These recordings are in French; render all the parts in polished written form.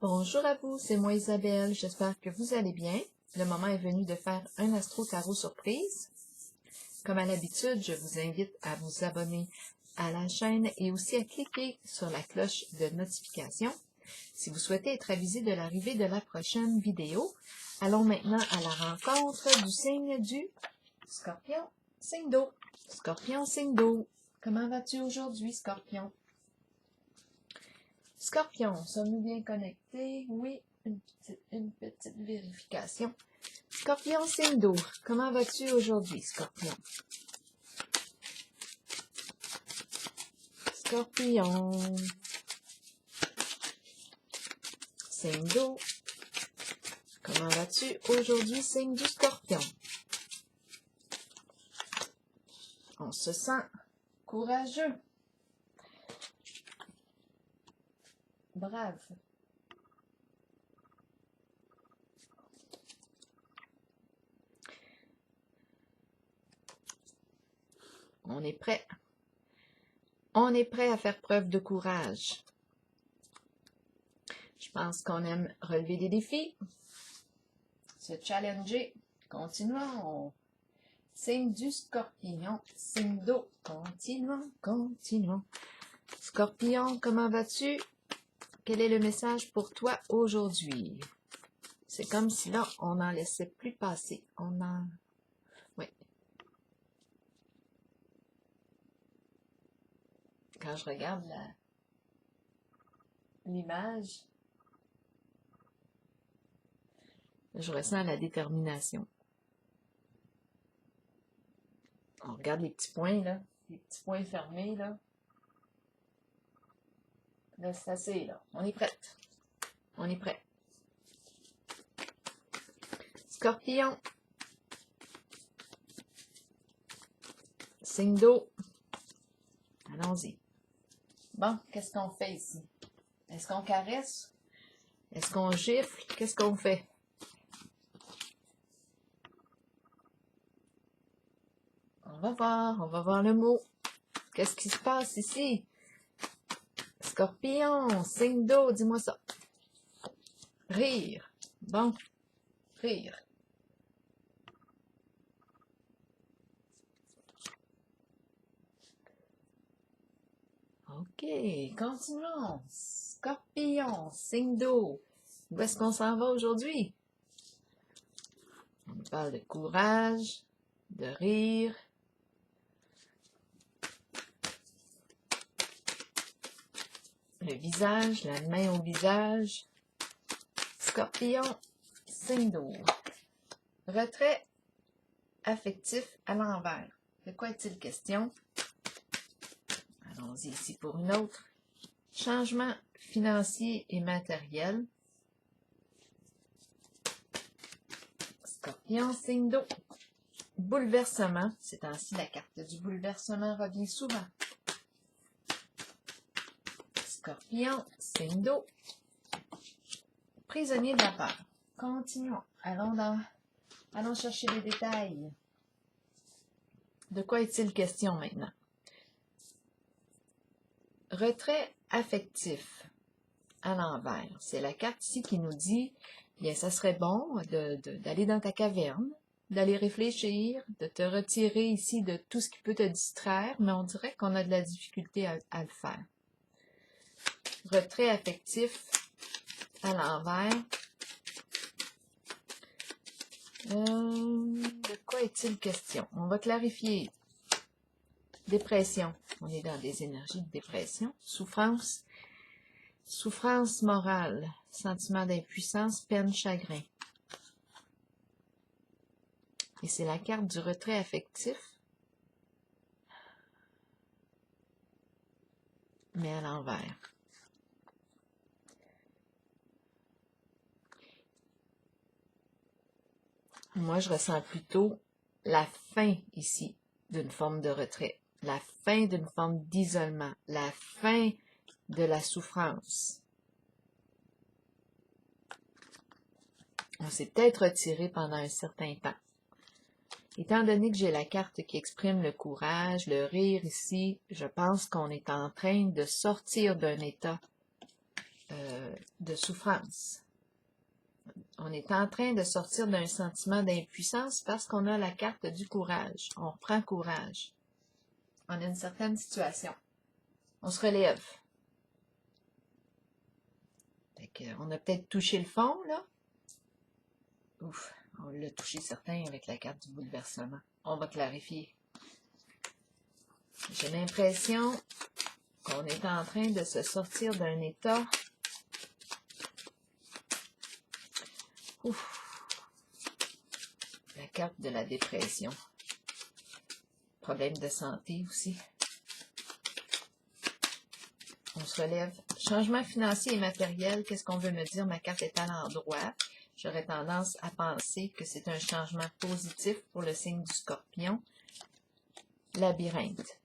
Bonjour à vous, c'est moi Isabelle, j'espère que vous allez bien. Le moment est venu de faire un Astro Tarot surprise. Comme à l'habitude, je vous invite à vous abonner à la chaîne et aussi à cliquer sur la cloche de notification si vous souhaitez être avisé de l'arrivée de la prochaine vidéo. Allons maintenant à la rencontre du signe du Scorpion, signe d'eau. Scorpion, signe d'eau. Comment vas-tu aujourd'hui, Scorpion? Scorpion, sommes-nous bien connectés? Oui, une petite vérification. Scorpion, signe d'eau. Comment vas-tu aujourd'hui, Scorpion? Scorpion. Signe d'eau. Comment vas-tu aujourd'hui, signe du Scorpion? On se sent courageux. Brave. On est prêt. On est prêt à faire preuve de courage. Je pense qu'on aime relever des défis, se challenger. Continuons. Signe du Scorpion, signe d'eau. Continuons, continuons. Scorpion, comment vas-tu? Quel est le message pour toi aujourd'hui? C'est comme si là, on n'en laissait plus passer. Oui. Quand je regarde l'image, je ressens la détermination. On regarde les petits points, là. Les petits points fermés, là. Là, c'est assez, là. On est prête. On est prêt. Scorpion. Signe d'eau. Allons-y. Bon, qu'est-ce qu'on fait ici? Est-ce qu'on caresse? Est-ce qu'on gifle? Qu'est-ce qu'on fait? On va voir le mot. Qu'est-ce qui se passe ici? Scorpion, signe d'eau, dis-moi ça. Rire. Bon, rire. OK, continuons. Scorpion, signe d'eau. Où est-ce qu'on s'en va aujourd'hui? On parle de courage, de rire. Le visage, la main au visage. Scorpion, signe d'eau. Retrait affectif à l'envers. De quoi est-il question? Allons-y ici pour une autre. Changement financier et matériel. Scorpion, signe d'eau. Bouleversement. Ces temps-ci, la carte du bouleversement revient souvent. Scorpion, signe d'eau. Prisonnier de la peur. Continuons. Allons chercher les détails. De quoi est-il question maintenant? Retrait affectif à l'envers. C'est la carte ici qui nous dit, bien, ça serait bon d'aller dans ta caverne, d'aller réfléchir, de te retirer ici de tout ce qui peut te distraire, mais on dirait qu'on a de la difficulté à le faire. Retrait affectif à l'envers. De quoi est-il question? On va clarifier. Dépression. On est dans des énergies de dépression. Souffrance. Souffrance morale. Sentiment d'impuissance, peine, chagrin. Et c'est la carte du retrait affectif. Mais à l'envers. Moi, je ressens plutôt la fin ici d'une forme de retrait. La fin d'une forme d'isolement. La fin de la souffrance. On s'est peut-être retiré pendant un certain temps. Étant donné que j'ai la carte qui exprime le courage, le rire ici, je pense qu'on est en train de sortir d'un état de souffrance. On est en train de sortir d'un sentiment d'impuissance parce qu'on a la carte du courage. On reprend courage. On a une certaine situation. On se relève. Fait on a peut-être touché le fond, là. Ouf, on l'a touché certain avec la carte du bouleversement. On va clarifier. J'ai l'impression qu'on est en train de se sortir d'un état. Ouf. La carte de la dépression. Problème de santé aussi. On se relève. Changement financier et matériel, qu'est-ce qu'on veut me dire? Ma carte est à l'endroit. J'aurais tendance à penser que c'est un changement positif pour le signe du Scorpion. Labyrinthe.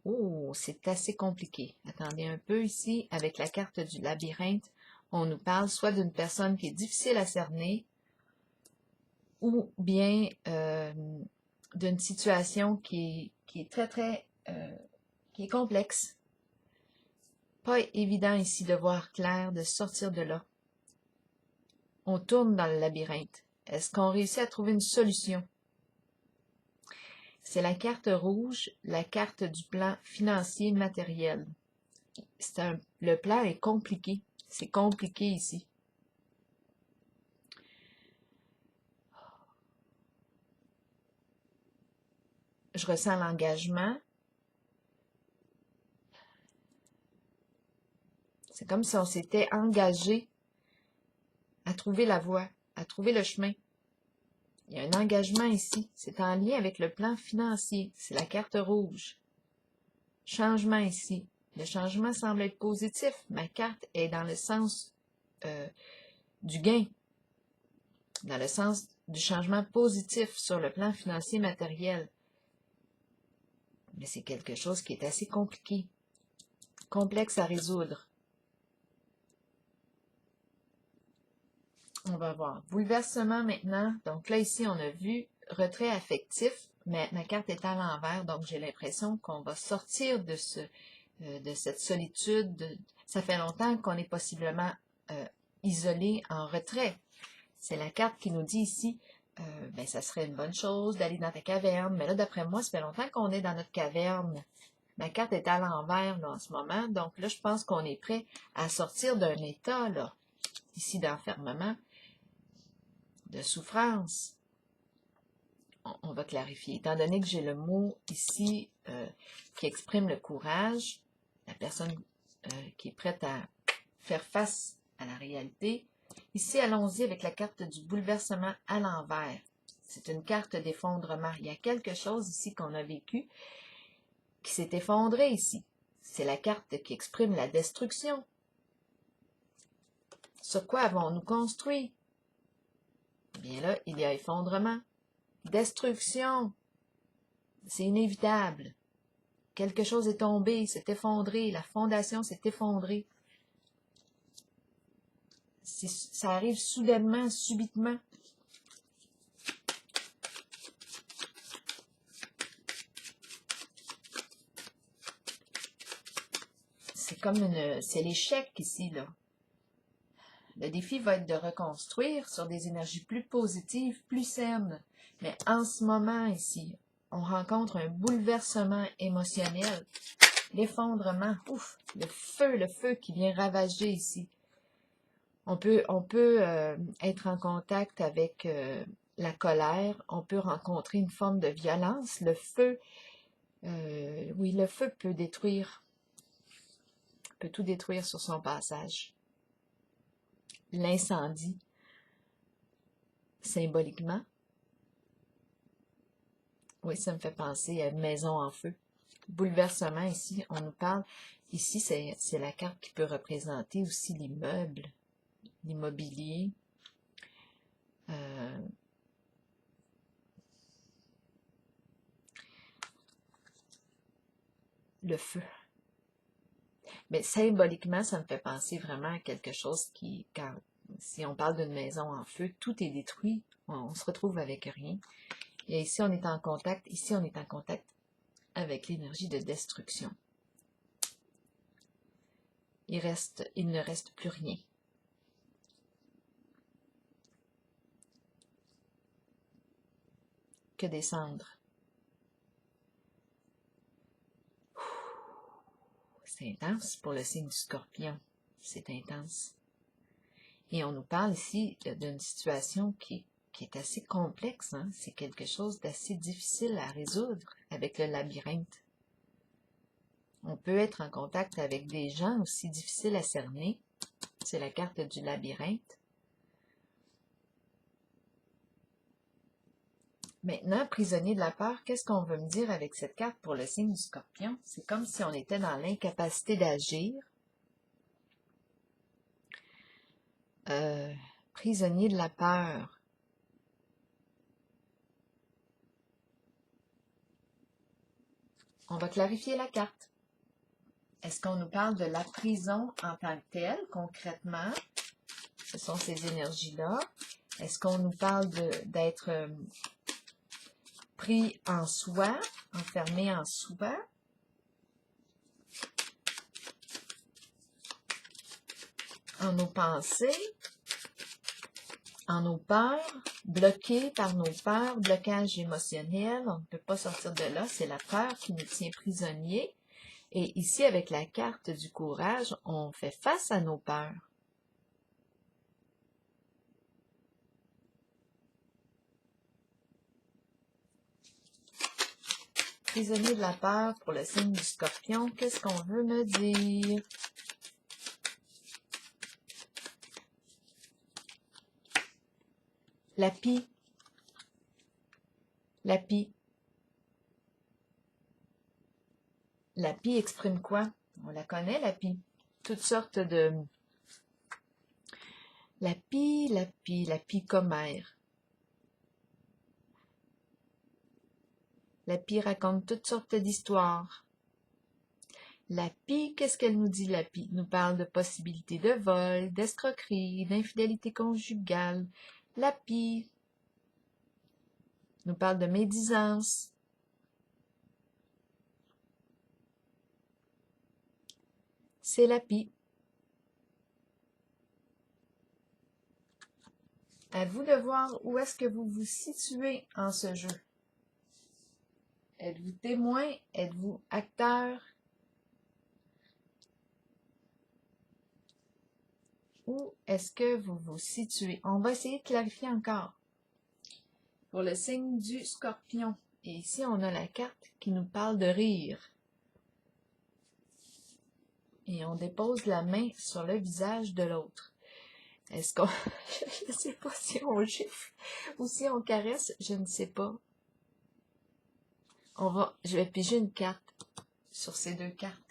Oh, c'est assez compliqué. Attendez un peu ici. Avec la carte du labyrinthe, on nous parle soit d'une personne qui est difficile à cerner ou bien d'une situation qui est très qui est complexe. Pas évident ici de voir clair, de sortir de là. On tourne dans le labyrinthe. Est-ce qu'on réussit à trouver une solution? C'est la carte rouge, la carte du plan financier matériel. Le plan est compliqué. C'est compliqué ici. Je ressens l'engagement. C'est comme si on s'était engagé à trouver la voie, à trouver le chemin. Il y a un engagement ici. C'est en lien avec le plan financier. C'est la carte rouge. Changement ici. Le changement semble être positif. Ma carte est dans le sens du gain, dans le sens du changement positif sur le plan financier matériel. Mais c'est quelque chose qui est assez compliqué, complexe à résoudre. On va voir. Bouleversement maintenant. Donc là, ici, on a vu retrait affectif, mais ma carte est à l'envers, donc j'ai l'impression qu'on va sortir de cette solitude. Ça fait longtemps qu'on est possiblement isolé en retrait. C'est la carte qui nous dit ici, ben ça serait une bonne chose d'aller dans ta caverne, mais là, d'après moi, ça fait longtemps qu'on est dans notre caverne. Ma carte est à l'envers là en ce moment, donc là, je pense qu'on est prêt à sortir d'un état, là, ici d'enfermement, de souffrance. On va clarifier. Étant donné que j'ai le mot ici qui exprime le courage, la personne qui est prête à faire face à la réalité. Ici, allons-y avec la carte du bouleversement à l'envers. C'est une carte d'effondrement. Il y a quelque chose ici qu'on a vécu qui s'est effondré ici. C'est la carte qui exprime la destruction. Sur quoi avons-nous construit? Eh bien là, il y a effondrement. Destruction. C'est inévitable. Quelque chose est tombé, s'est effondré, la fondation s'est effondrée. Ça arrive soudainement, subitement. C'est comme c'est l'échec ici, là. Le défi va être de reconstruire sur des énergies plus positives, plus saines. Mais en ce moment ici, on rencontre un bouleversement émotionnel, l'effondrement, ouf, le feu qui vient ravager ici. On peut être en contact avec la colère, on peut rencontrer une forme de violence. Le feu, oui, le feu peut tout détruire sur son passage. L'incendie, symboliquement. Oui, ça me fait penser à une maison en feu. Bouleversement, ici, on nous parle. Ici, c'est la carte qui peut représenter aussi l'immeuble, l'immobilier. Le feu. Mais symboliquement, ça me fait penser vraiment à quelque chose si on parle d'une maison en feu, tout est détruit, on se retrouve avec rien. Et ici, on est en contact, avec l'énergie de destruction. il ne reste plus rien. Que des cendres. C'est intense pour le signe du Scorpion. C'est intense. Et on nous parle ici d'une situation qui est assez complexe. Hein? C'est quelque chose d'assez difficile à résoudre avec le labyrinthe. On peut être en contact avec des gens aussi difficiles à cerner. C'est la carte du labyrinthe. Maintenant, prisonnier de la peur, qu'est-ce qu'on veut me dire avec cette carte pour le signe du Scorpion? C'est comme si on était dans l'incapacité d'agir. Prisonnier de la peur. On va clarifier la carte. Est-ce qu'on nous parle de la prison en tant que telle, concrètement? Ce sont ces énergies-là. Est-ce qu'on nous parle d'être pris en soi, enfermé en soi? En nos pensées, en nos peurs, bloqués par nos peurs, blocage émotionnel, on ne peut pas sortir de là, c'est la peur qui nous tient prisonniers. Et ici, avec la carte du courage, on fait face à nos peurs. Prisonnier de la peur pour le signe du Scorpion, qu'est-ce qu'on veut me dire? La pie. La pie. La pie exprime quoi? On la connaît, la pie. Toutes sortes de... La pie commère. La pie raconte toutes sortes d'histoires. La pie, qu'est-ce qu'elle nous dit, la pie? Nous parle de possibilités de vol, d'escroquerie, d'infidélité conjugale. La pie nous parle de médisance. C'est la pie. À vous de voir où est-ce que vous vous situez en ce jeu. Êtes-vous témoin? Êtes-vous acteur? Où est-ce que vous vous situez? On va essayer de clarifier encore. Pour le signe du Scorpion. Et ici, on a la carte qui nous parle de rire. Et on dépose la main sur le visage de l'autre. Est-ce qu'on... je ne sais pas si on gifle ou si on caresse, je ne sais pas. Je vais piger une carte sur ces deux cartes.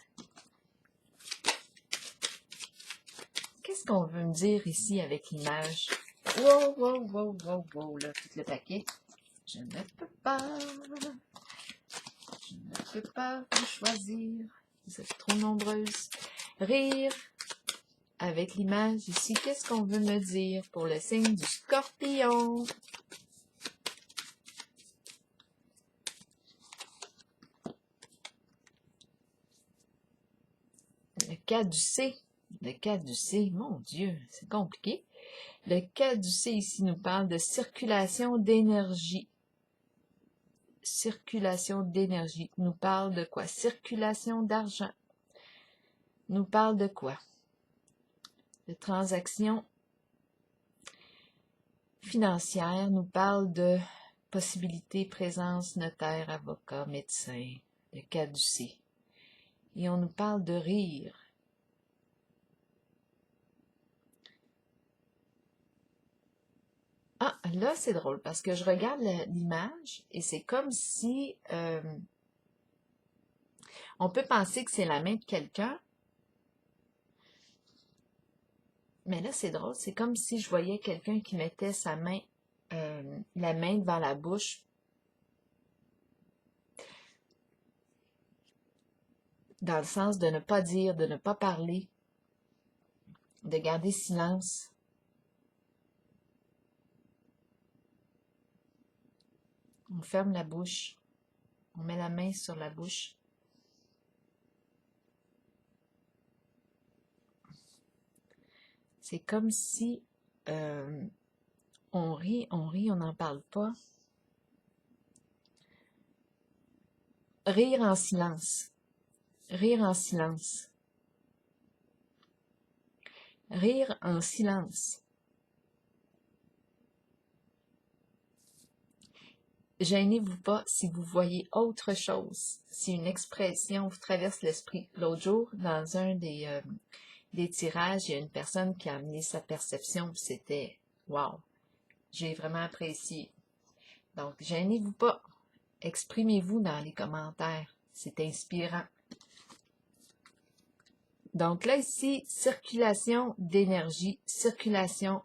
Qu'est-ce qu'on veut me dire ici avec l'image? Wow, là, tout le paquet. Je ne peux pas vous choisir. Vous êtes trop nombreuses. Rire. Avec l'image ici, qu'est-ce qu'on veut me dire pour le signe du Scorpion? Le caducée. Le caducée, mon Dieu, c'est compliqué. Le caducée ici nous parle de circulation d'énergie. Circulation d'énergie. Nous parle de quoi? Circulation d'argent. Nous parle de quoi? De transactions financières. Nous parle de possibilités, présence, notaire, avocat, médecin. Le caducée. Et on nous parle de rire. Ah, là, c'est drôle, parce que je regarde l'image et c'est comme si on peut penser que c'est la main de quelqu'un, mais là, c'est drôle, c'est comme si je voyais quelqu'un qui mettait sa main, la main devant la bouche, dans le sens de ne pas dire, de ne pas parler, de garder silence. On ferme la bouche, on met la main sur la bouche. C'est comme si on rit, on n'en parle pas. Rire en silence. Rire en silence. Rire en silence. Gênez-vous pas si vous voyez autre chose, si une expression vous traverse l'esprit. L'autre jour, dans un des tirages, il y a une personne qui a amené sa perception, c'était « wow ». J'ai vraiment apprécié. Donc, gênez-vous pas. Exprimez-vous dans les commentaires. C'est inspirant. Donc là, ici, circulation d'énergie, circulation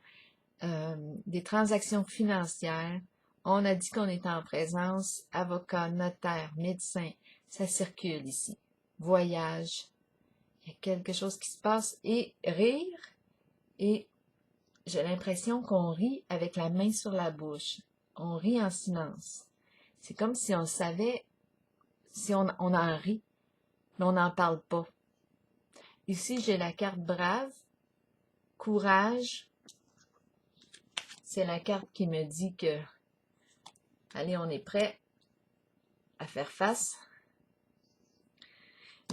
des transactions financières. On a dit qu'on était en présence, avocat, notaire, médecin. Ça circule ici. Voyage. Il y a quelque chose qui se passe. Et rire. Et j'ai l'impression qu'on rit avec la main sur la bouche. On rit en silence. C'est comme si on savait, si on en rit, mais on n'en parle pas. Ici, j'ai la carte brave, courage. C'est la carte qui me dit que, allez, on est prêt à faire face.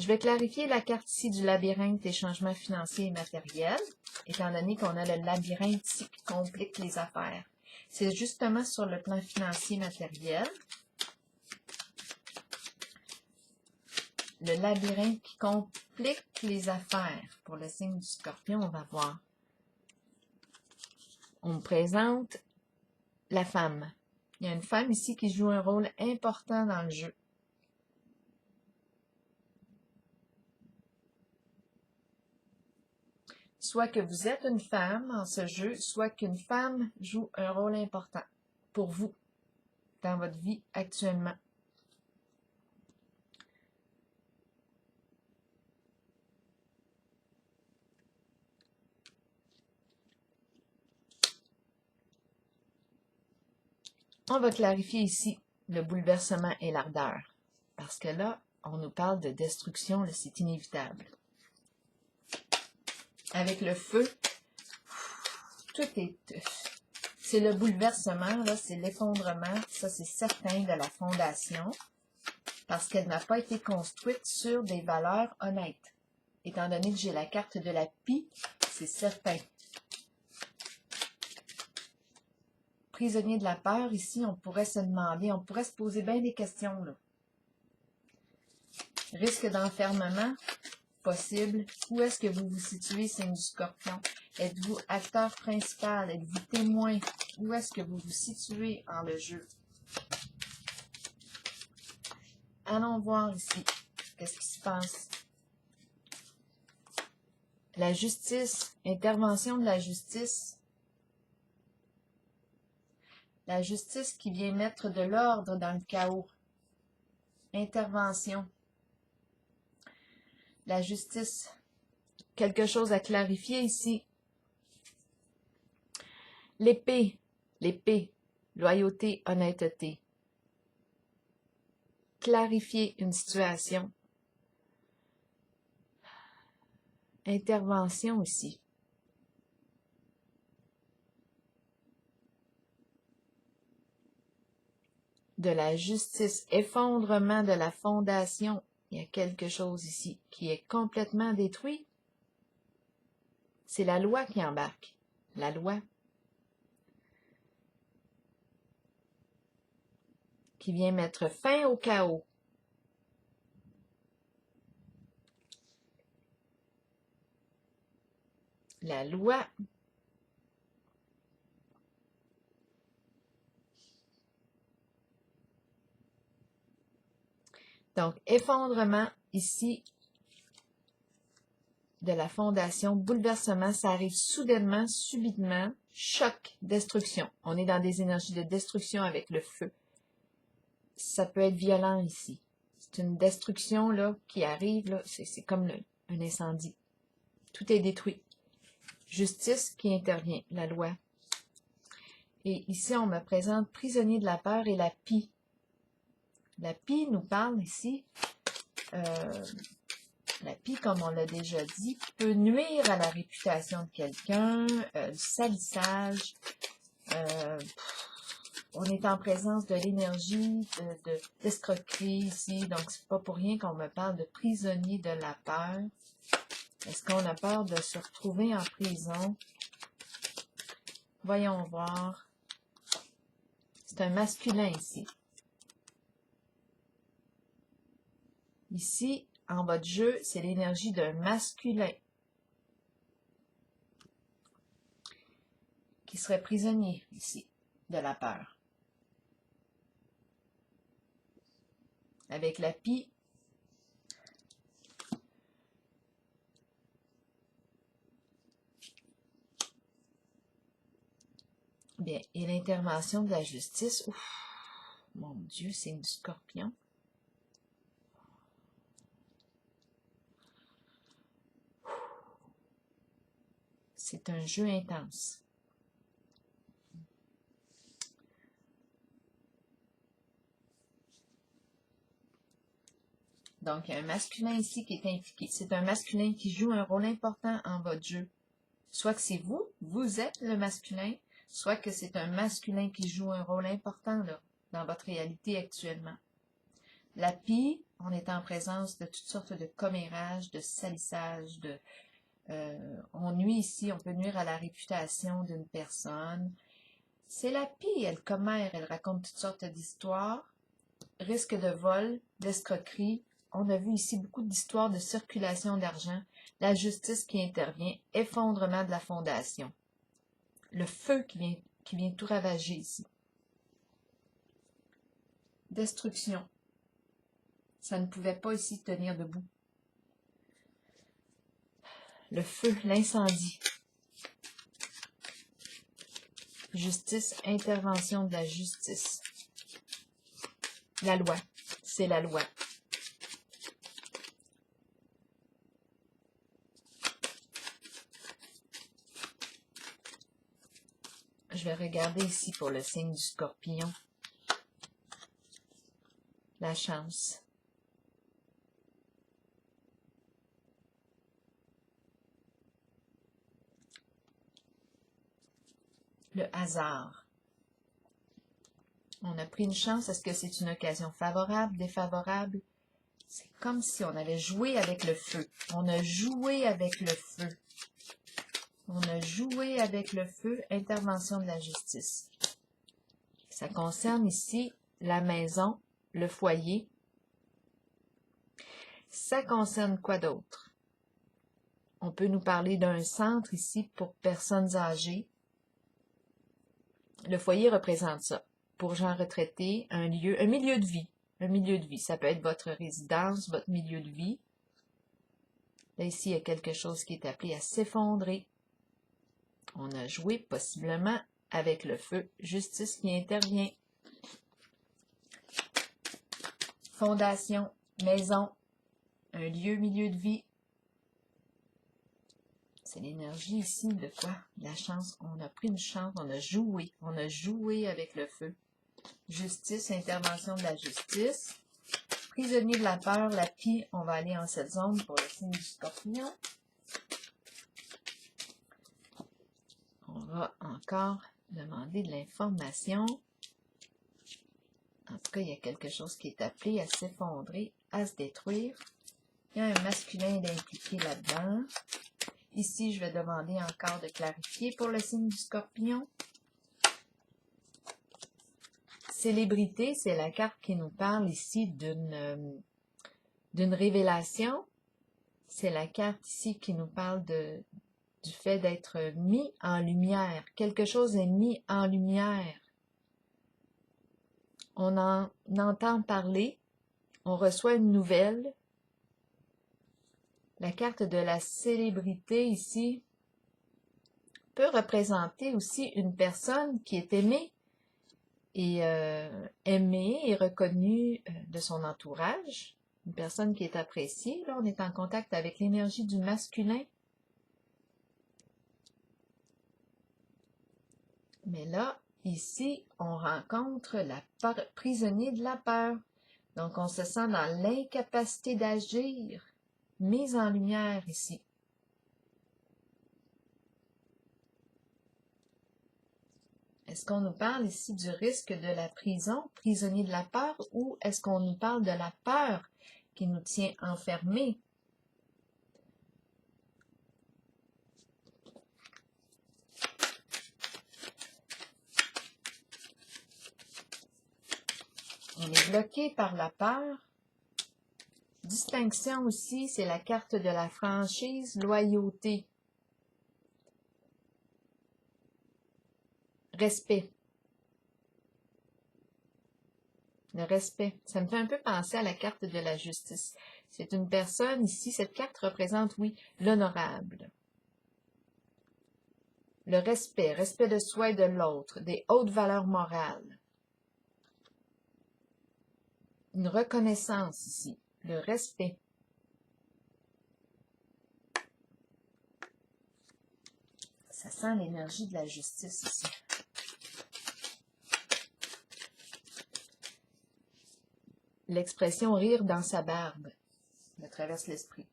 Je vais clarifier la carte ici du labyrinthe des changements financiers et matériels, étant donné qu'on a le labyrinthe ici qui complique les affaires. C'est justement sur le plan financier matériel. Le labyrinthe qui complique les affaires. Pour le signe du Scorpion, on va voir. On me présente la femme. Il y a une femme ici qui joue un rôle important dans le jeu. Soit que vous êtes une femme en ce jeu, soit qu'une femme joue un rôle important pour vous dans votre vie actuellement. On va clarifier ici le bouleversement et l'ardeur. Parce que là, on nous parle de destruction, c'est inévitable. Avec le feu, tout est... C'est le bouleversement, là, c'est l'effondrement, ça c'est certain, de la fondation, parce qu'elle n'a pas été construite sur des valeurs honnêtes. Étant donné que j'ai la carte de la pie, c'est certain. Prisonnier de la peur, ici, on pourrait se demander, on pourrait se poser bien des questions, là. Risque d'enfermement possible. Où est-ce que vous vous situez, signe du Scorpion? Êtes-vous acteur principal? Êtes-vous témoin? Où est-ce que vous vous situez en le jeu? Allons voir ici. Qu'est-ce qui se passe? La justice, intervention de la justice. La justice qui vient mettre de l'ordre dans le chaos. Intervention. La justice. Quelque chose à clarifier ici. L'épée. L'épée. Loyauté, honnêteté. Clarifier une situation. Intervention ici. De la justice, effondrement de la fondation. Il y a quelque chose ici qui est complètement détruit. C'est la loi qui embarque. La loi qui vient mettre fin au chaos. La loi donc, effondrement, ici, de la fondation, bouleversement, ça arrive soudainement, subitement, choc, destruction. On est dans des énergies de destruction avec le feu. Ça peut être violent ici. C'est une destruction là qui arrive, là, c'est comme un incendie. Tout est détruit. Justice qui intervient, la loi. Et ici, on me présente prisonnier de la peur et la pie. La pie nous parle ici La pie, comme on l'a déjà dit, peut nuire à la réputation de quelqu'un, du salissage. On est en présence de l'énergie, d'escroquerie ici, donc c'est pas pour rien qu'on me parle de prisonnier de la peur. Est-ce qu'on a peur de se retrouver en prison? Voyons voir. C'est un masculin ici. Ici, en votre jeu, c'est l'énergie d'un masculin qui serait prisonnier ici de la peur. Avec la pie, bien, et l'intervention de la justice. Ouf, mon Dieu, c'est une scorpion. C'est un jeu intense. Donc, il y a un masculin ici qui est impliqué. C'est un masculin qui joue un rôle important en votre jeu. Soit que c'est vous, vous êtes le masculin, soit que c'est un masculin qui joue un rôle important là, dans votre réalité actuellement. La pie, on est en présence de toutes sortes de commérages, de salissage, on nuit ici, on peut nuire à la réputation d'une personne. C'est la pie, elle commère, elle raconte toutes sortes d'histoires, risque de vol, d'escroquerie. On a vu ici beaucoup d'histoires de circulation d'argent, la justice qui intervient, effondrement de la fondation, le feu qui vient tout ravager ici. Destruction. Ça ne pouvait pas ici tenir debout. Le feu, l'incendie. Justice, intervention de la justice. La loi, c'est la loi. Je vais regarder ici pour le signe du Scorpion. La chance. Le hasard. On a pris une chance. Est-ce que c'est une occasion favorable, défavorable? C'est comme si on avait joué avec le feu. On a joué avec le feu. On a joué avec le feu. Intervention de la justice. Ça concerne ici la maison, le foyer. Ça concerne quoi d'autre? On peut nous parler d'un centre ici pour personnes âgées. Le foyer représente ça. Pour gens retraités, un lieu, un milieu de vie. Un milieu de vie. Ça peut être votre résidence, votre milieu de vie. Là, ici, il y a quelque chose qui est appelé à s'effondrer. On a joué possiblement avec le feu. Justice qui intervient. Fondation, maison, un lieu, milieu de vie. C'est l'énergie ici de quoi? La chance. On a pris une chance, on a joué avec le feu. Justice, intervention de la justice. Prisonnier de la peur, la pie, on va aller en cette zone pour le signe du Scorpion. On va encore demander de l'information. En tout cas, il y a quelque chose qui est appelé à s'effondrer, à se détruire. Il y a un masculin impliqué là-dedans. Ici, je vais demander encore de clarifier pour le signe du Scorpion. Célébrité, c'est la carte qui nous parle ici d'une révélation. C'est la carte ici qui nous parle du fait d'être mis en lumière. Quelque chose est mis en lumière. On en entend parler, on reçoit une nouvelle. La carte de la célébrité ici peut représenter aussi une personne qui est aimée et reconnue de son entourage. Une personne qui est appréciée. Là, on est en contact avec l'énergie du masculin. Mais là, ici, on rencontre la prisonnier de la peur. Donc, on se sent dans l'incapacité d'agir. mise en lumière ici. Est-ce qu'on nous parle ici du risque de la prison, prisonnier de la peur, ou est-ce qu'on nous parle de la peur qui nous tient enfermés? On est bloqué par la peur. Distinction aussi, c'est la carte de la franchise, loyauté. Respect. Le respect. Ça me fait un peu penser à la carte de la justice. C'est une personne ici, cette carte représente, oui, l'honorable. Le respect, respect de soi et de l'autre, des hautes valeurs morales. Une reconnaissance ici, le respect. Ça sent l'énergie de la justice ici. L'expression rire dans sa barbe me traverse l'esprit.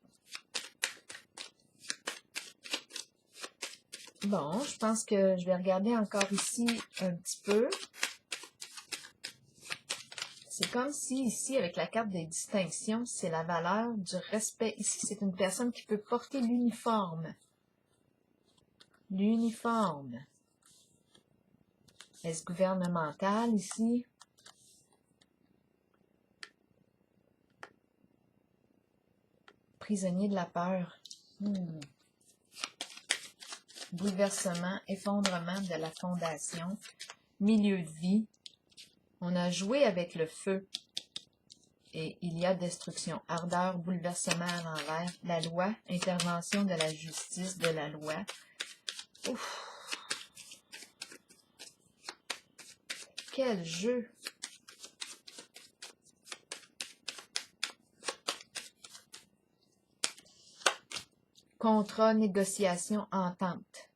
Bon, je pense que je vais regarder encore ici un petit peu. C'est comme si ici, avec la carte des distinctions, c'est la valeur du respect. Ici, c'est une personne qui peut porter l'uniforme. L'uniforme. Est-ce gouvernemental ici? Prisonnier de la peur. Bouleversement, effondrement de la fondation. Milieu de vie. On a joué avec le feu. Et il y a destruction. Ardeur, bouleversement à l'envers. La loi, intervention de la justice, de la loi. Ouf! Quel jeu! Contrat, négociation, entente.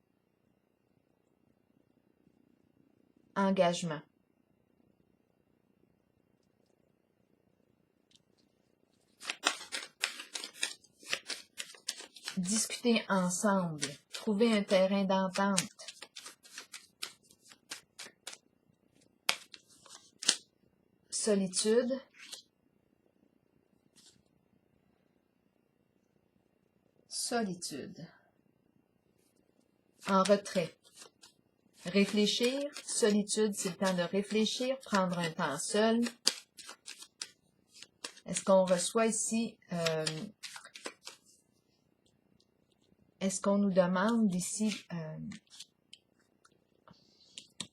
Engagement. Discuter ensemble. Trouver un terrain d'entente. Solitude. Solitude. En retrait. Réfléchir. Solitude, c'est le temps de réfléchir, prendre un temps seul. Est-ce qu'on reçoit ici... est-ce qu'on nous demande ici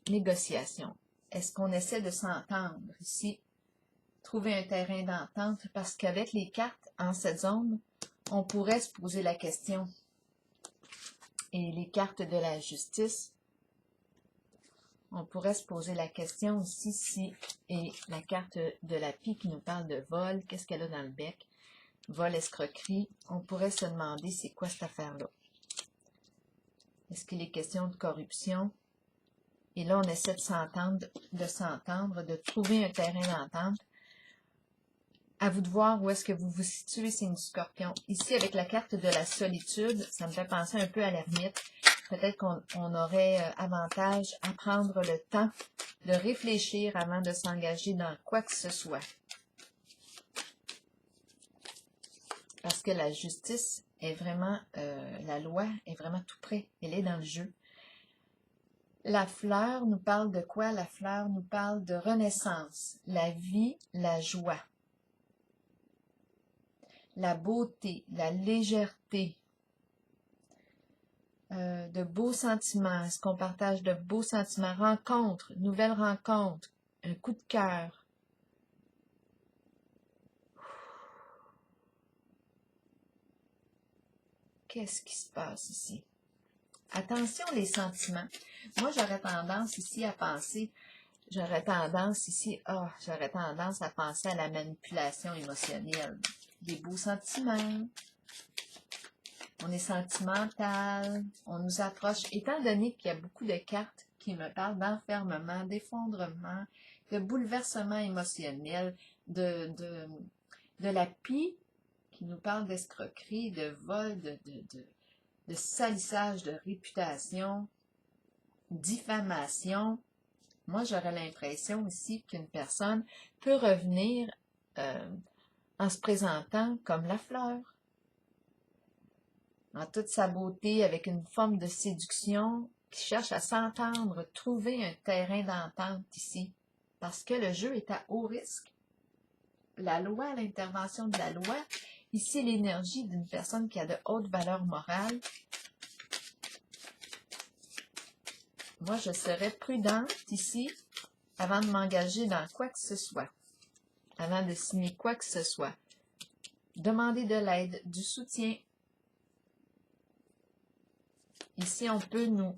négociation? Est-ce qu'on essaie de s'entendre ici? Trouver un terrain d'entente, parce qu'avec les cartes en cette zone, on pourrait se poser la question. Et les cartes de la justice, on pourrait se poser la question aussi si, et la carte de la pie qui nous parle de vol, qu'est-ce qu'elle a dans le bec? Vol, escroquerie, on pourrait se demander c'est quoi cette affaire-là? Est-ce qu'il est question de corruption? Et là, on essaie de s'entendre, de trouver un terrain d'entente. À vous de voir où est-ce que vous vous situez, signe du Scorpion. Ici, avec la carte de la solitude, ça me fait penser un peu à l'ermite. Peut-être qu'on aurait avantage à prendre le temps de réfléchir avant de s'engager dans quoi que ce soit. Parce que la justice est vraiment, la loi est vraiment tout près. Elle est dans le jeu. La fleur nous parle de quoi? La fleur nous parle de renaissance, la vie, la joie, la beauté, la légèreté, de beaux sentiments. Est-ce qu'on partage de beaux sentiments? Rencontre, nouvelle rencontre, un coup de cœur. Qu'est-ce qui se passe ici? Attention les sentiments. Moi, j'aurais tendance ici à penser, j'aurais tendance à penser à la manipulation émotionnelle. Des beaux sentiments. On est sentimental, on nous approche. Étant donné qu'il y a beaucoup de cartes qui me parlent d'enfermement, d'effondrement, de bouleversement émotionnel, de la pie qui nous parle d'escroquerie, de vol, de salissage de réputation, diffamation. Moi, j'aurais l'impression ici qu'une personne peut revenir en se présentant comme la fleur, en toute sa beauté, avec une forme de séduction, qui cherche à s'entendre, trouver un terrain d'entente ici, parce que le jeu est à haut risque. La loi, l'intervention de la loi, ici l'énergie d'une personne qui a de hautes valeurs morales. Moi, je serais prudente ici avant de m'engager dans quoi que ce soit, avant de signer quoi que ce soit. Demander de l'aide, du soutien. Ici, on peut nous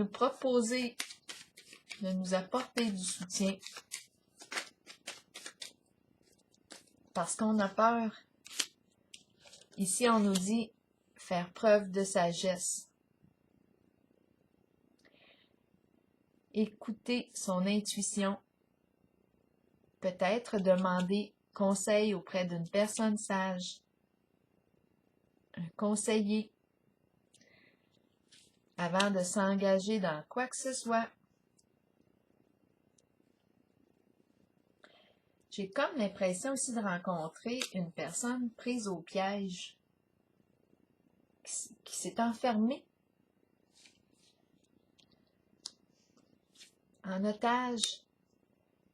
proposer de nous apporter du soutien parce qu'on a peur. Ici, on nous dit faire preuve de sagesse. Écouter son intuition. Peut-être demander conseil auprès d'une personne sage, un conseiller, avant de s'engager dans quoi que ce soit. J'ai comme l'impression aussi de rencontrer une personne prise au piège, qui s'est enfermée en otage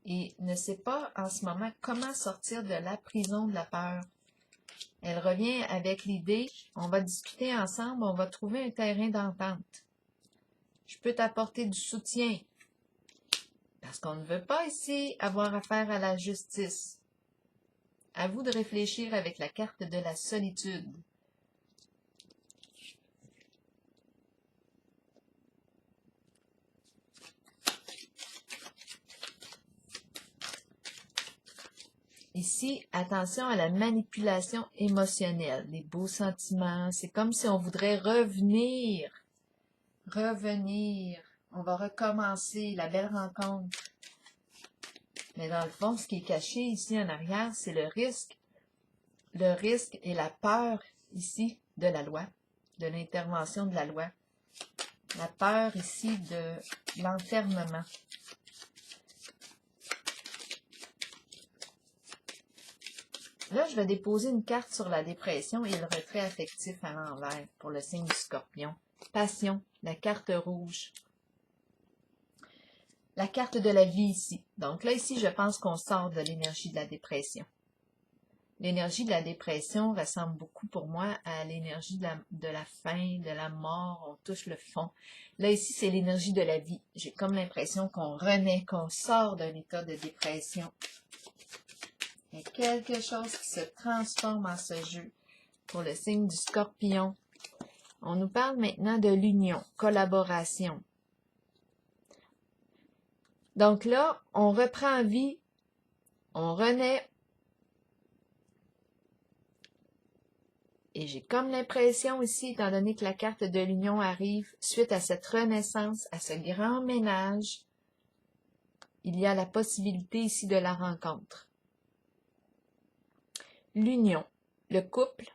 et ne sait pas en ce moment comment sortir de la prison de la peur. Elle revient avec l'idée, on va discuter ensemble, on va trouver un terrain d'entente. Je peux t'apporter du soutien, parce qu'on ne veut pas ici avoir affaire à la justice. À vous de réfléchir avec la carte de la solitude. Ici, attention à la manipulation émotionnelle, les beaux sentiments. C'est comme si on voudrait revenir. On va recommencer la belle rencontre. Mais dans le fond, ce qui est caché ici en arrière, c'est le risque. Le risque et la peur ici de la loi, de l'intervention de la loi. La peur ici de l'enfermement. Là, je vais déposer une carte sur la dépression et le retrait affectif à l'envers pour le signe du Scorpion. Passion, la carte rouge. La carte de la vie ici. Donc là, ici, je pense qu'on sort de l'énergie de la dépression. L'énergie de la dépression ressemble beaucoup pour moi à l'énergie de la faim, de la mort, on touche le fond. Là, ici, c'est l'énergie de la vie. J'ai comme l'impression qu'on renaît, qu'on sort d'un état de dépression. Il y a quelque chose qui se transforme en ce jeu. Pour le signe du Scorpion, on nous parle maintenant de l'union, collaboration. Donc là, on reprend vie, on renaît. Et j'ai comme l'impression ici, étant donné que la carte de l'union arrive, suite à cette renaissance, à ce grand ménage, il y a la possibilité ici de la rencontre. L'union, le couple,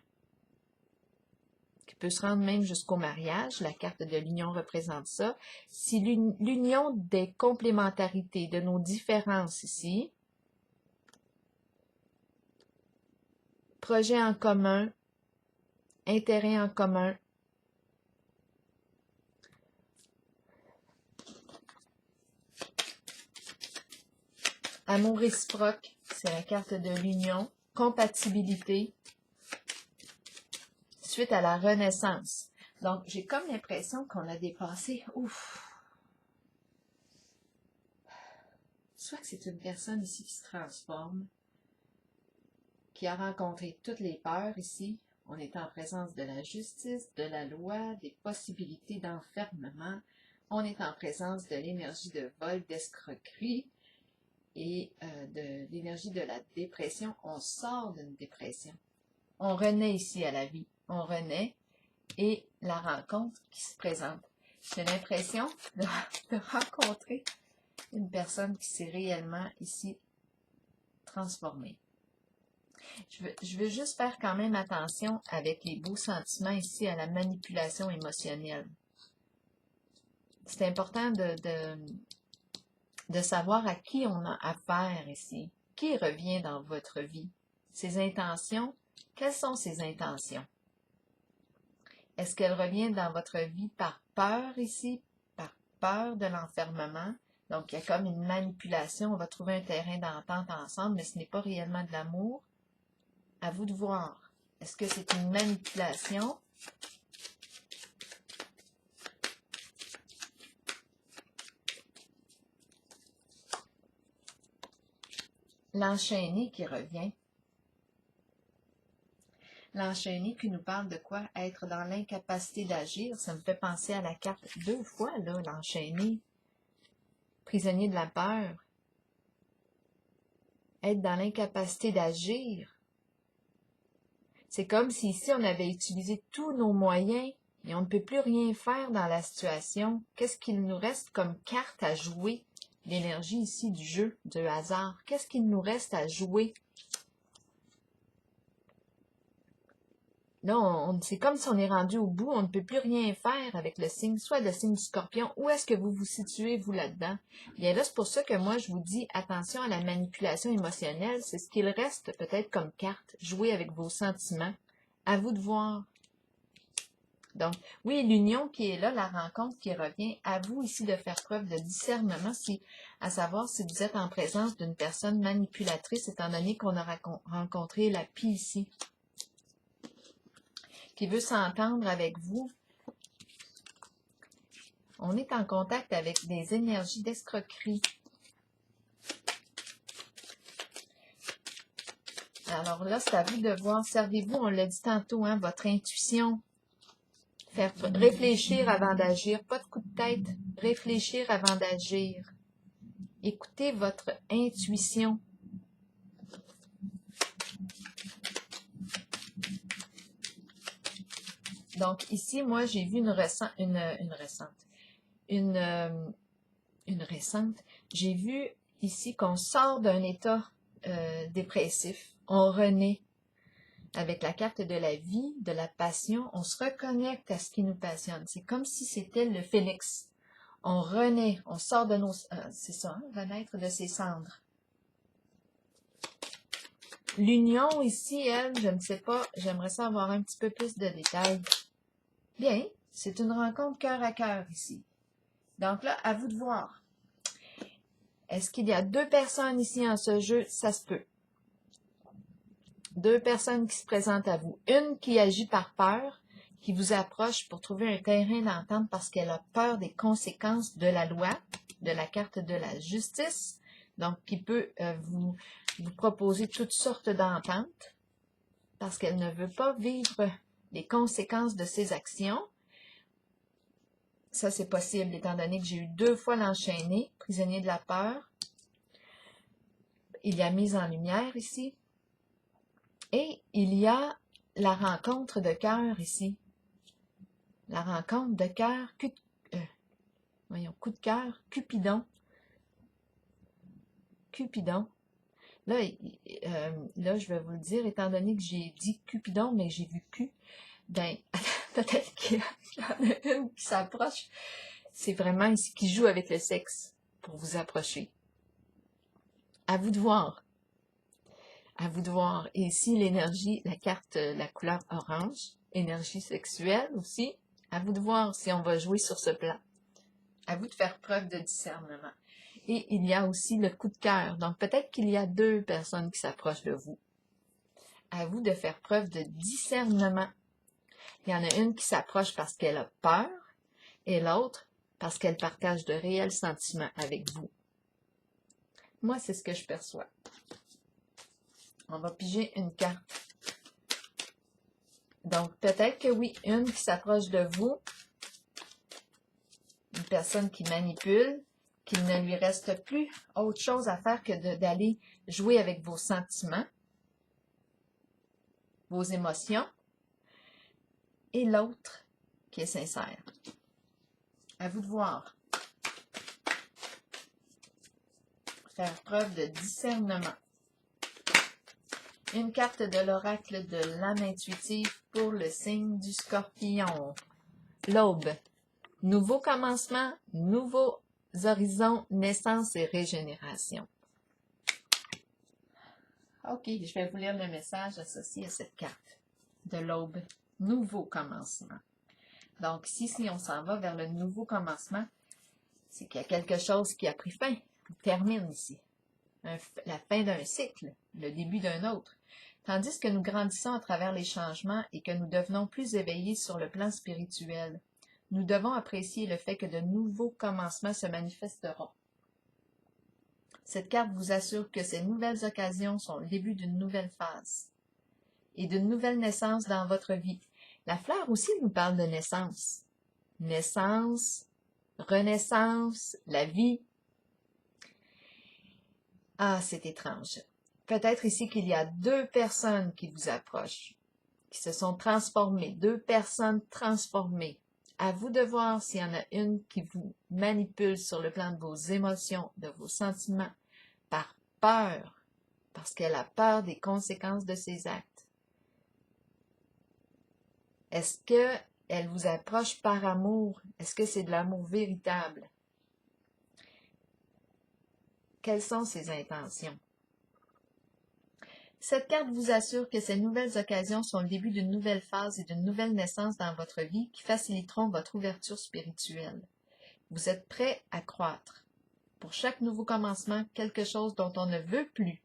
qui peut se rendre même jusqu'au mariage, la carte de l'union représente ça. C'est l'union des complémentarités, de nos différences ici. Projet en commun, intérêt en commun. Amour réciproque, c'est la carte de l'union. Compatibilité, suite à la renaissance. Donc, j'ai comme l'impression qu'on a dépassé, soit que c'est une personne ici qui se transforme, qui a rencontré toutes les peurs ici. On est en présence de la justice, de la loi, des possibilités d'enfermement. On est en présence de l'énergie de vol, d'escroquerie et de l'énergie de la dépression. On sort d'une dépression. On renaît ici à la vie. On renaît et la rencontre qui se présente. J'ai l'impression de rencontrer une personne qui s'est réellement ici transformée. Je veux juste faire quand même attention avec les beaux sentiments ici à la manipulation émotionnelle. C'est important de savoir à qui on a affaire ici. Qui revient dans votre vie? Ses intentions, quelles sont ses intentions? Est-ce qu'elle revient dans votre vie par peur ici, par peur de l'enfermement? Donc, il y a comme une manipulation. On va trouver un terrain d'entente ensemble, mais ce n'est pas réellement de l'amour. À vous de voir. Est-ce que c'est une manipulation? L'enchaîné qui revient. L'enchaîné qui nous parle de quoi? Être dans l'incapacité d'agir. Ça me fait penser à la carte 2 fois, là, l'enchaîné. Prisonnier de la peur. Être dans l'incapacité d'agir. C'est comme si ici on avait utilisé tous nos moyens et on ne peut plus rien faire dans la situation. Qu'est-ce qu'il nous reste comme carte à jouer? L'énergie ici du jeu, du hasard. Qu'est-ce qu'il nous reste à jouer? Là, c'est comme si on est rendu au bout, on ne peut plus rien faire avec le signe, soit le signe du Scorpion. Où est-ce que vous vous situez, vous, là-dedans? Bien là, c'est pour ça que moi, je vous dis, attention à la manipulation émotionnelle. C'est ce qu'il reste peut-être comme carte. Jouer avec vos sentiments. À vous de voir. Donc, oui, l'union qui est là, la rencontre qui revient, à vous ici de faire preuve de discernement, à savoir si vous êtes en présence d'une personne manipulatrice, étant donné qu'on a rencontré la pie ici, qui veut s'entendre avec vous. On est en contact avec des énergies d'escroquerie. Alors là, c'est à vous de voir, servez-vous, on l'a dit tantôt, hein, votre intuition. Faire réfléchir avant d'agir, pas de coup de tête, réfléchir avant d'agir. Écoutez votre intuition. Donc ici, moi, j'ai vu une récente, j'ai vu ici qu'on sort d'un état dépressif, on renaît avec la carte de la vie, de la passion, on se reconnecte à ce qui nous passionne. C'est comme si c'était le phénix. On renaît, on sort de nos... c'est ça, hein, renaître de ses cendres. L'union ici, elle, je ne sais pas, j'aimerais ça avoir un petit peu plus de détails. Bien, c'est une rencontre cœur à cœur ici. Donc là, à vous de voir. Est-ce qu'il y a deux personnes ici en ce jeu? Ça se peut. Deux personnes qui se présentent à vous. Une qui agit par peur, qui vous approche pour trouver un terrain d'entente parce qu'elle a peur des conséquences de la loi, de la carte de la justice, donc qui peut vous proposer toutes sortes d'ententes parce qu'elle ne veut pas vivre les conséquences de ses actions. Ça, c'est possible, étant donné que j'ai eu deux fois l'enchaîné, prisonnier de la peur. Il y a mise en lumière ici. Et il y a la rencontre de cœur ici. La rencontre de cœur, coup de cœur, Cupidon. Cupidon. Là, là, je vais vous le dire, étant donné que j'ai dit Cupidon, mais j'ai vu Q, ben, peut-être qu'il y en a une qui s'approche. C'est vraiment ici qui joue avec le sexe pour vous approcher. À vous de voir. À vous de voir. Et ici, l'énergie, la carte, la couleur orange, énergie sexuelle aussi. À vous de voir si on va jouer sur ce plan. À vous de faire preuve de discernement. Et il y a aussi le coup de cœur. Donc, peut-être qu'il y a deux personnes qui s'approchent de vous. À vous de faire preuve de discernement. Il y en a une qui s'approche parce qu'elle a peur et l'autre parce qu'elle partage de réels sentiments avec vous. Moi, c'est ce que je perçois. On va piger une carte. Donc, peut-être que oui, une qui s'approche de vous, une personne qui manipule, qu'il ne lui reste plus autre chose à faire que d'aller jouer avec vos sentiments, vos émotions, et l'autre qui est sincère. À vous de voir. Faire preuve de discernement. Une carte de l'oracle de l'âme intuitive pour le signe du Scorpion. L'aube. Nouveau commencement, nouveaux horizons, naissance et régénération. OK, je vais vous lire le message associé à cette carte de l'aube. Nouveau commencement. Donc ici, si on s'en va vers le nouveau commencement, c'est qu'il y a quelque chose qui a pris fin, qui termine ici. La fin d'un cycle, le début d'un autre. Tandis que nous grandissons à travers les changements et que nous devenons plus éveillés sur le plan spirituel, nous devons apprécier le fait que de nouveaux commencements se manifesteront. Cette carte vous assure que ces nouvelles occasions sont le début d'une nouvelle phase et d'une nouvelle naissance dans votre vie. La fleur aussi nous parle de naissance. Naissance, renaissance, la vie. Ah, c'est étrange. Peut-être ici qu'il y a deux personnes qui vous approchent, qui se sont transformées, deux personnes transformées. À vous de voir s'il y en a une qui vous manipule sur le plan de vos émotions, de vos sentiments, par peur, parce qu'elle a peur des conséquences de ses actes. Est-ce qu'elle vous approche par amour? Est-ce que c'est de l'amour véritable? Quelles sont ses intentions? Cette carte vous assure que ces nouvelles occasions sont le début d'une nouvelle phase et d'une nouvelle naissance dans votre vie qui faciliteront votre ouverture spirituelle. Vous êtes prêt à croître. Pour chaque nouveau commencement, quelque chose dont on ne veut plus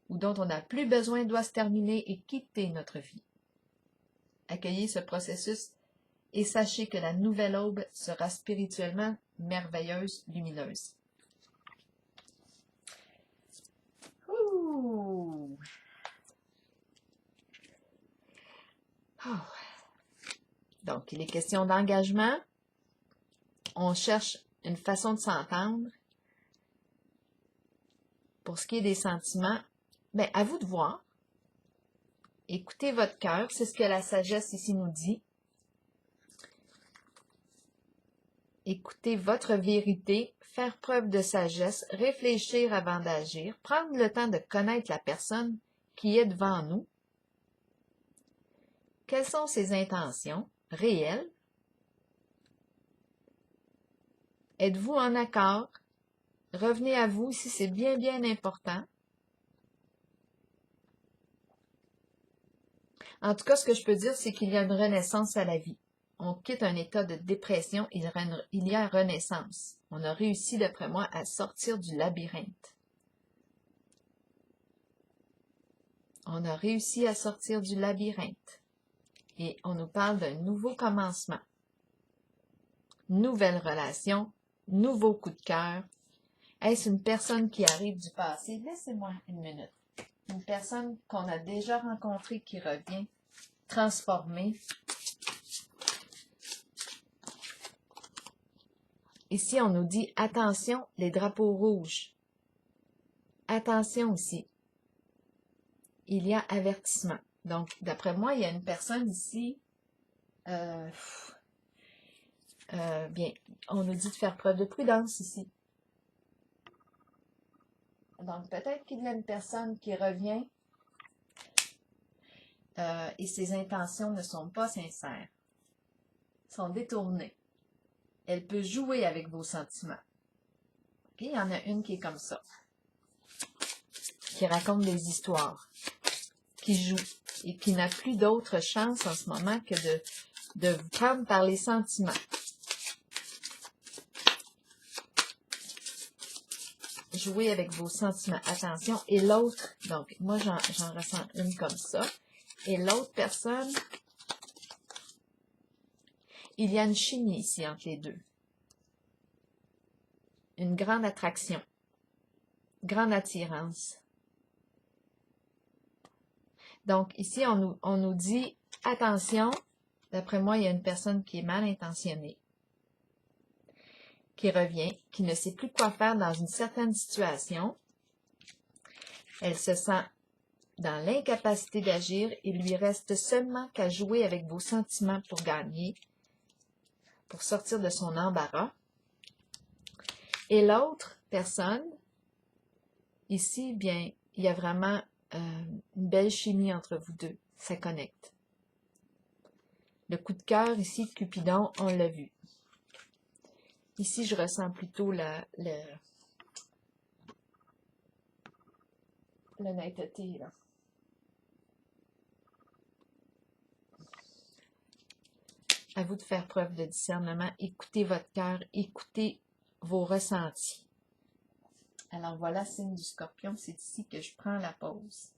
ou dont on n'a plus besoin doit se terminer et quitter notre vie. Accueillez ce processus et sachez que la nouvelle aube sera spirituellement merveilleuse, lumineuse. Ouh. Oh. Donc, il est question d'engagement. On cherche une façon de s'entendre. Pour ce qui est des sentiments, bien, à vous de voir. Écoutez votre cœur, c'est ce que la sagesse ici nous dit. Écoutez votre vérité, faire preuve de sagesse, réfléchir avant d'agir, prendre le temps de connaître la personne qui est devant nous. Quelles sont ses intentions réelles? Êtes-vous en accord? Revenez à vous, ici c'est bien, bien important. En tout cas, ce que je peux dire, c'est qu'il y a une renaissance à la vie. On quitte un état de dépression, il y a renaissance. On a réussi, d'après moi, à sortir du labyrinthe. On a réussi à sortir du labyrinthe. Et on nous parle d'un nouveau commencement. Nouvelle relation, nouveau coup de cœur. Est-ce une personne qui arrive du passé? Laissez-moi une minute. Une personne qu'on a déjà rencontrée qui revient, transformée. Ici, on nous dit, attention, les drapeaux rouges. Attention aussi. Il y a avertissement. Donc, d'après moi, il y a une personne ici, bien, on nous dit de faire preuve de prudence ici. Donc, peut-être qu'il y a une personne qui revient et ses intentions ne sont pas sincères, sont détournées. Elle peut jouer avec vos sentiments. Okay? Il y en a une qui est comme ça, qui raconte des histoires, qui joue et qui n'a plus d'autre chance en ce moment que de vous prendre par les sentiments. Jouer avec vos sentiments. Attention. Et l'autre, donc, moi, j'en ressens une comme ça. Et l'autre personne, il y a une chimie ici entre les deux. Une grande attraction. Grande attirance. Donc, ici, on nous dit, attention, d'après moi, il y a une personne qui est mal intentionnée, qui revient, qui ne sait plus quoi faire dans une certaine situation. Elle se sent dans l'incapacité d'agir. Il lui reste seulement qu'à jouer avec vos sentiments pour gagner, pour sortir de son embarras. Et l'autre personne, ici, bien, il y a vraiment une belle chimie entre vous deux. Ça connecte. Le coup de cœur ici de Cupidon, on l'a vu. Ici, je ressens plutôt l'honnêteté, là. À vous de faire preuve de discernement. Écoutez votre cœur, écoutez vos ressentis. Alors voilà, signe du Scorpion, c'est ici que je prends la pause.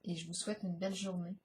Et je vous souhaite une belle journée.